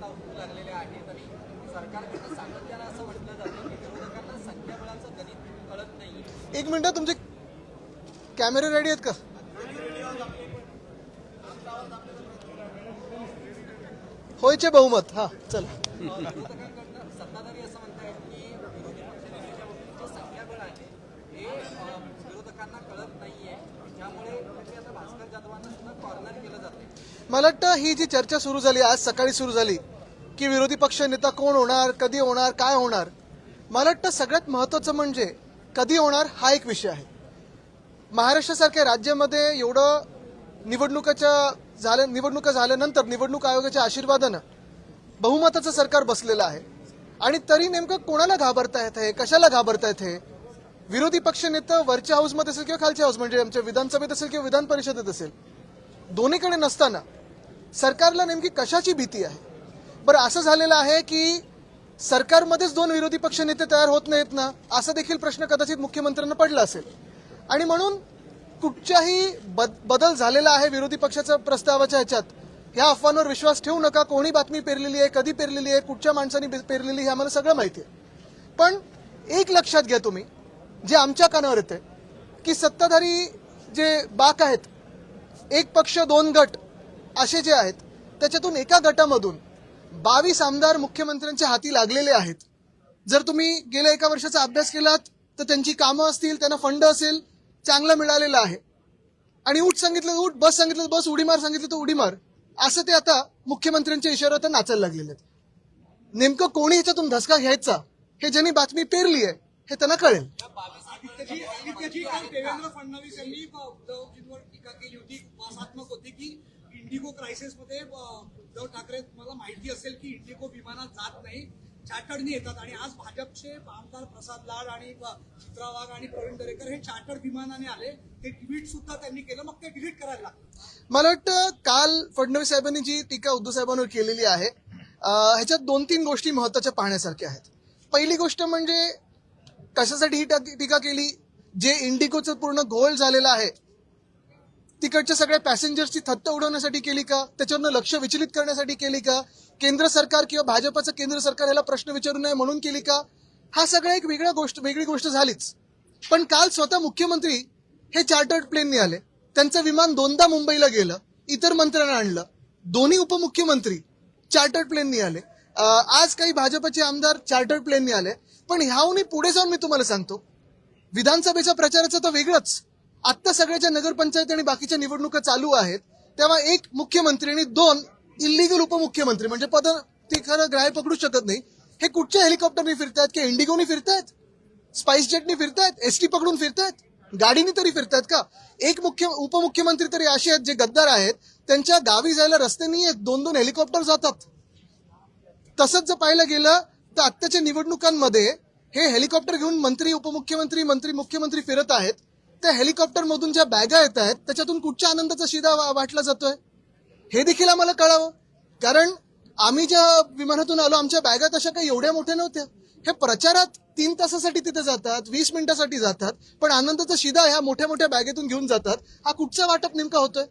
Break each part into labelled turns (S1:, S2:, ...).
S1: आता होऊ लागलेले आहेत आणि सरकारकडनं सातत्यानं असं म्हटलं जातं की विरोधकांना संख्याबळाचं गणित कळत नाहीये.
S2: एक मिनिट, तुमचे कॅमेरे रेडी आहेत का? होयचे बहुमत. हा चल.
S1: विरोधकांकडनं सत्ताधारी असं म्हणतायत की विरोधी पक्षनेत्याच्या बाबतीत जे संख्याबळ आहे हे विरोधकांना कळत नाहीये, त्यामुळे कुठे आता भास्कर जाधवांना सुद्धा कॉर्नर केलं जाते.
S2: मला वाटतं ही जी चर्चा सुरू झाली, आज सकाळी सुरू झाली की विरोधी पक्ष नेता कोण होणार, कधी होणार, काय होणार, मला वाटतं सगळ्यात महत्वाचं म्हणजे कधी होणार हा एक विषय आहे. महाराष्ट्रासारख्या राज्यामध्ये एवढं निवडणुका झाल्यानंतर निवडणूक आयोगाच्या आशीर्वादानं बहुमताचं सरकार बसलेलं आहे आणि तरी नेमकं कोणाला घाबरतायत हे, कशाला घाबरतायत हे? विरोधी पक्ष नेता वरच्या हाऊसमध्ये असेल किंवा खालच्या हाऊस म्हणजे आमच्या विधानसभेत असेल किंवा विधान परिषदेत असेल, दोन्हीकडे नसताना सरकारला नेमकी कशाची भीती आहे? बरं, असं झालेलं आहे की सरकारमध्येच दोन विरोधी पक्ष नेते तयार होत नाहीत ना, असा देखील प्रश्न कदाचित मुख्यमंत्र्यांना पडला असेल आणि म्हणून कुठच्याही बदल झालेला आहे विरोधी पक्षाच्या प्रस्तावाच्या ह्याच्यात, ह्या अफवांवर विश्वास ठेवू नका. कोणी बातमी पेरलेली आहे, कधी पेरलेली आहे, कुठच्या माणसांनी पेरलेली हे आम्हाला सगळं माहिती आहे. पण एक लक्षात घ्या तुम्ही, जे आमच्या कानावर येते की सत्ताधारी जे बाक आहेत, एक पक्ष दोन गट असे जे आहेत, त्याच्यातून एका गटामधून 22 आमदार मुख्यमंत्र्यांच्या हाती लागलेले आहेत. जर तुम्ही गेल्या एका वर्षाचा अभ्यास केलात तर त्यांची कामं असतील, त्यांना फंड असेल, चांगलं मिळालेलं आहे. आणि उठ सांगितलं तर उठ, बस सांगितलं तर बस, उडी मार सांगितलं तर उडी मार, असं ते आता मुख्यमंत्र्यांच्या इशाऱ्यावर नाचायला लागलेले आहेत. नेमकं कोणी ह्याच्यातून धसका घ्यायचा हे ज्यांनी बातमी पेरली आहे हे त्यांना कळेल.
S3: देवेंद्र फडणवीस यांनी उद्धवजींवर टीका केली होती, उपहासात्मक होती की इंडिगो क्रायसिसमध्ये उद्धव ठाकरे, मला माहिती असेल की इंडिगो विमानात जात नाही, चार्टर्डनी येतात. आणि आज भाजपचे आमदार प्रसाद लाड आणि चित्रा वाघ आणि प्रवीण दरेकर हे चार्टर्ड विमानाने आले, ते ट्विट सुद्धा त्यांनी केलं, मग ते डिलीट करायला लागलं.
S2: मला वाटतं काल फडणवीस साहेबांनी जी टीका उद्धव साहेबांवर केलेली आहे ह्याच्यात 2-3 गोष्टी महत्वाच्या पाहण्यासारख्या आहेत. पहिली गोष्ट म्हणजे कशासाठी ही टीका केली? जे इंडिगोचं पूर्ण घोळ झालेला आहे तिकडच्या सगळ्या पॅसेंजर्सची थत्त उडवण्यासाठी केली का? त्याच्यावरनं लक्ष विचलित करण्यासाठी केली का? केंद्र सरकार किंवा भाजपचं केंद्र सरकार याला प्रश्न विचारू नये म्हणून केली का? हा सगळा एक वेगळी गोष्ट झालीच. पण काल स्वतः मुख्यमंत्री हे चार्टर्ड प्लेनने आले, त्यांचं विमान 2दा मुंबईला गेलं, इतर मंत्र्यांना आणलं, दोन्ही उपमुख्यमंत्री चार्टर्ड प्लेनने आले. आज काही भाजपचे आमदार चार्टर्ड प्लेनने आले. पण ह्याहूनही पुढे जाऊन मी तुम्हाला सांगतो, विधानसभेच्या प्रचाराचं तर वेगळंच. आत्ता सगळ्याच्या नगरपंचायत आणि बाकीच्या निवडणुका चालू आहेत, तेव्हा एक मुख्यमंत्री आणि 2 इलिगल उपमुख्यमंत्री, म्हणजे पद ते खरं ग्राह्य पकडू शकत नाही, हे कुठच्या हेलिकॉप्टरने फिरतायत की इंडिगोनी फिरतायत, स्पाइस जेटनी फिरतायत, एसटी पकडून फिरतायत, गाडीनी तरी फिरतायत का? एक उपमुख्यमंत्री तरी असे आहेत जे गद्दार आहेत, त्यांच्या गावी जायला रस्ते नाही आहेत, 2-2 हेलिकॉप्टर जातात. तसंच जर पाहायला गेलं तर आत्ताच्या निवडणुकांमध्ये हे हेलिकॉप्टर घेऊन मंत्री, उपमुख्यमंत्री, मंत्री, मुख्यमंत्री फिरत आहेत. त्या हेलिकॉप्टर मधून ज्या बॅगा येत आहेत त्याच्यातून कुठच्या आनंदाचा शिदा वाटला जातोय हे देखील आम्हाला कळावं. कारण आम्ही ज्या विमानातून आलो आमच्या बॅगा तशा काही एवढ्या मोठ्या नव्हत्या. हे प्रचारात 3 तासासाठी तिथे जातात, 20 मिनिटासाठी जातात, पण आनंदाचा शिदा ह्या मोठ्या मोठ्या बॅगेतून घेऊन जातात. हा कुठचा वाटप नेमका होतोय?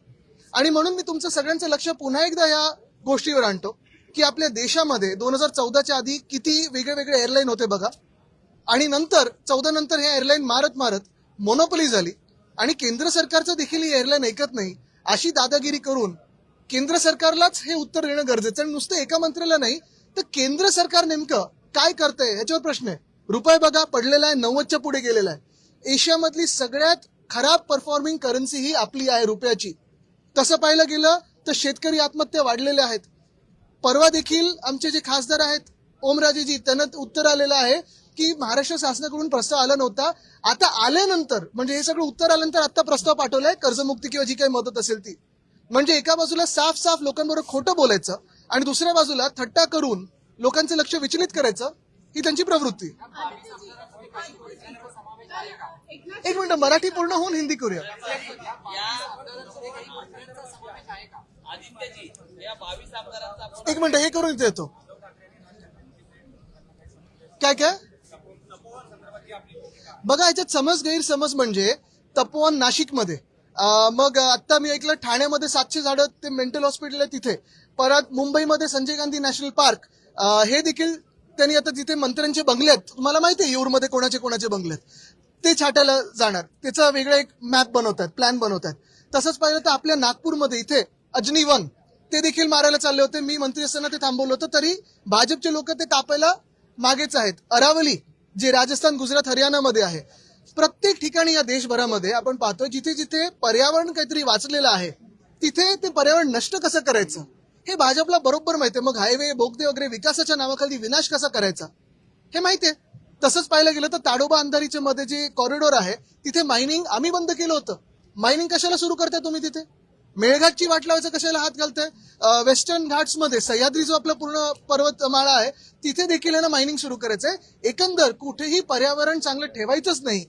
S2: आणि म्हणून मी तुमचं सगळ्यांचं लक्ष पुन्हा एकदा या गोष्टीवर आणतो की आपल्या देशामध्ये 2014च्या आधी किती वेगळे एअरलाईन होते बघा, आणि नंतर 14 नंतर हे एअरलाईन मारत मोनोपोली झाली आणि केंद्र सरकारचं देखील ही एअरलाईन ऐकत नाही. अशी दादागिरी करून केंद्र सरकारलाच हे उत्तर देणं गरजेचं. आणि नुसतं एका मंत्र्याला नाही तर केंद्र सरकार नेमकं काय करतंय याच्यावर प्रश्न आहे. रुपये बघा पडलेला आहे, 90च्या पुढे गेलेला आहे. एशियामधली सगळ्यात खराब परफॉर्मिंग करन्सी ही आपली आहे, रुपयाची. तसं पाहायला गेलं तर शेतकरी आत्महत्या वाढलेल्या आहेत. परवा देखील आमचे जे खासदार आहेत ओमराजेजी, त्यांना उत्तर आलेलं आहे की महाराष्ट्र शासनाकडून प्रस्ताव आला नव्हता, आता आल्यानंतर म्हणजे हे सगळं उत्तर आल्यानंतर आता प्रस्ताव पाठवलाय कर्जमुक्ती किंवा जी काही मदत असेल ती. म्हणजे एका बाजूला साफ लोकांबरोबर खोटं बोलायचं आणि दुसऱ्या बाजूला थट्टा करून लोकांचं लक्ष विचलित करायचं, ही त्यांची प्रवृत्ती. एक मिनिट, मराठी पूर्ण होऊन हिंदी करूया. एक मिनिट, हे करून इथे येतो. काय बघा, याच्यात गैरसमज म्हणजे तपोवन नाशिकमध्ये मग आता मी ऐकलं ठाण्यामध्ये 700 झाडं ते मेंटल हॉस्पिटल आहे तिथे. परत मुंबईमध्ये संजय गांधी नॅशनल पार्क, हे देखील त्यांनी आता तिथे मंत्र्यांचे बंगले आहेत, तुम्हाला माहिती आहे येऊरमध्ये कोणाचे कोणाचे बंगले आहेत, ते छाटायला जाणार. त्याचा वेगळा एक मॅप बनवतात, प्लॅन बनवतात. तसंच पाहिलं तर आपल्या नागपूरमध्ये इथे अजनी वन ते देखील मारायला चालले होते. मी मंत्री असताना ते थांबवलं होतं, तरी भाजपचे लोक ते कापायला मागेच आहेत. अरावली जे राजस्थान, गुजरात, हरियाणामध्ये आहे. प्रत्येक ठिकाणी या देशभरामध्ये आपण पाहतोय जिथे जिथे पर्यावरण काहीतरी वाचलेलं आहे तिथे ते पर्यावरण नष्ट कसं करायचं हे भाजपला बरोबर माहिती आहे. मग हायवे, बोगदे वगैरे विकासाच्या नावाखाली विनाश कसा करायचा हे माहिती आहे. तसंच पाहायला गेलं तर ताडोबा अंधारीच्या मध्ये जे कॉरिडॉर आहे तिथे मायनिंग आम्ही बंद केलं होतं. मायनिंग कशाला सुरू करताय तुम्ही तिथे? मेळघाटची वाट लावायचं कशाला हात घालताय? वेस्टर्न घाट्समध्ये सह्याद्री जो आपला पूर्ण पर्वतमाळा आहे तिथे देखील ना मायनिंग सुरू करायचंय. एकंदर कुठेही पर्यावरण चांगलं ठेवायचंच नाही,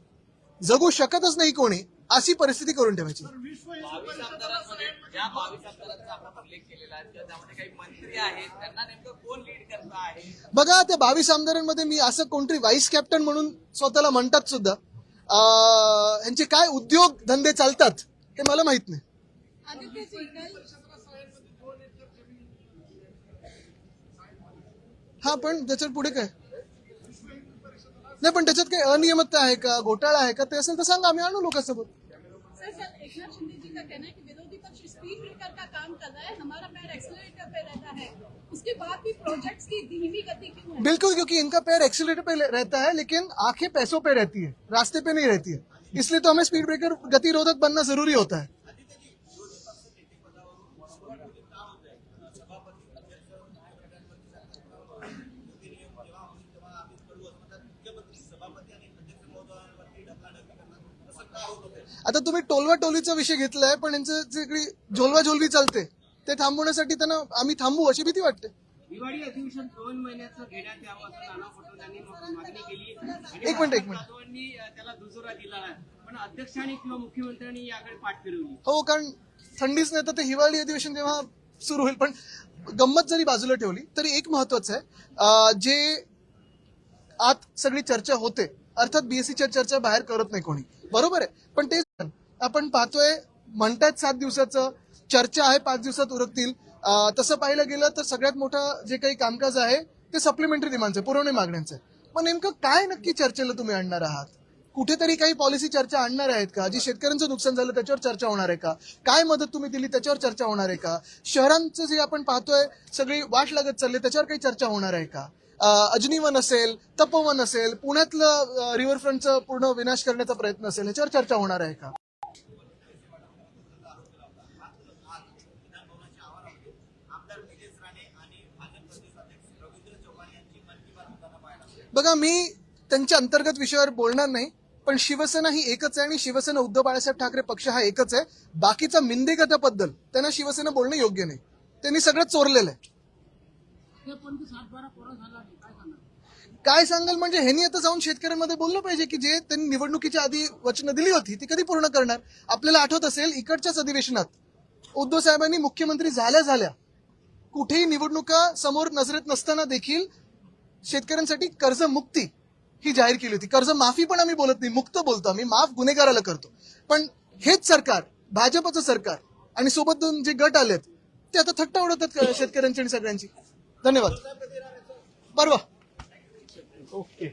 S2: जगू शकतच नाही कोणी, अशी परिस्थिती करून ठेवायची.
S1: 22 आमदारांमध्ये ज्या 22 आमदारांचा आपण उल्लेख केलेला आहे किंवा त्यामध्ये काही मंत्री आहेत, त्यांना नेमकं कोण लीड करत आहे?
S2: बघा, त्या 22 आमदारांमध्ये मी असं कोणतरी व्हाईस कॅप्टन म्हणून स्वतःला म्हणतात सुद्धा, यांचे काय उद्योग धंदे चालतात हे मला माहित नाही. हा, पण त्याच्यात पुढे काय नाही, पण त्याच्यात काही अनियमितता आहे का, घोटाळा आहे का, ते असेल तर सांगा, आम्ही आणू लोकांसोबत.
S4: सर, एकनाथ शिंदे जी का कहना है कि विरोधी पक्ष स्पीड ब्रेकर का काम कर रहा है, हमारा पैर एक्सीलरेटर पे रहता है, उसके बाद भी प्रोजेक्ट्स की धीमी गति क्यों है?
S2: बिल्कुल, क्योंकि इनका पैर एक्सीलरेटर पे रहता है लेकिन आंखें पैसों पे रहती है, रास्ते पे नहीं रहती है. इसलिए तो हमें स्पीड ब्रेकर गतिरोधक बनना जरूरी होता है. आता तुम्ही टोलवा टोलीचा विषय घेतलाय, पण यांचं जे काही झोलवा झोलवी चालते ते थांबवण्यासाठी त्यांना आम्ही थांबू अशी भीती वाटते.
S5: दिवाळी अधिवेशन 2 महिन्याचं घेण्यात यावं असं नाना पटोले यांनी मागणी केली.
S2: एक मिनिट.
S5: जाधवांनी त्याला दुजोरा दिला आहे, पण अध्यक्षांनी किंवा मुख्यमंत्र्यांनी याकडे पाठ फिरवली.
S2: हो, कारण थंडीच नाही तर ते हिवाळी अधिवेशन तेव्हा सुरू होईल. पण गंमत जरी बाजूला ठेवली तरी एक महत्वाचं आहे, जे आत सगळी चर्चा होते, अर्थात बीएससीच्या चर्चा बाहेर करत नाही कोणी, बरोबर आहे. पण ते आपण पाहतोय, म्हणतात 7 दिवसाचं, चर्चा आहे 5 दिवसात उरकतील. तसं पाहिलं गेलं तर सगळ्यात मोठं जे काही कामकाज आहे ते सप्लिमेंटरी डिमांडचं, पुरवणी मागण्यांचं. मग नेमकं काय नक्की चर्चेला तुम्ही आणणार आहात? कुठेतरी काही पॉलिसी चर्चा आणणार आहेत का? जी शेतकऱ्यांचं नुकसान झालं त्याच्यावर चर्चा होणार आहे का? काय मदत तुम्ही दिली त्याच्यावर चर्चा होणार आहे का? शहरांचं जे आपण पाहतोय सगळी वाट लागत चालली त्याच्यावर काही चर्चा होणार आहे का? अजनीवन असेल, तपोवन असेल, पुण्यातलं रिव्हरफ्रंटचं पूर्ण विनाश करण्याचा प्रयत्न असेल, ह्याच्यावर चर्चा होणार आहे का? बघा, मी त्यांच्या अंतर्गत विषयावर बोलणार नाही, पण शिवसेना ही एकच आहे आणि शिवसेना उद्धव बाळासाहेब ठाकरे पक्ष हा एकच आहे. बाकीचा मिंदेगताबद्दल त्यांना शिवसेना बोलणं योग्य नाही. त्यांनी सगळं चोरलेलं आहे. काय सांगाल म्हणजे ह्यांनी आता जाऊन शेतकऱ्यांमध्ये बोललं पाहिजे की जे त्यांनी निवडणुकीच्या आधी वचनं दिली होती ती कधी पूर्ण करणार. आपल्याला आठवत असेल, इकडच्याच अधिवेशनात उद्धव साहेबांनी मुख्यमंत्री झाल्या कुठेही निवडणुका समोर नजरेत नसताना देखील शेतकऱ्यांसाठी कर्जमुक्ती ही जाहीर केली होती. कर्ज माफी पण आम्ही बोलत नाही, मुक्त बोलतो आम्ही, माफ गुन्हेगाराला करतो. पण हेच सरकार, भाजपचं सरकार आणि सोबत दोन जे गट आलेत ते आता थट्टा उडवतात शेतकऱ्यांची आणि सगळ्यांची. धन्यवाद. परवा ओके.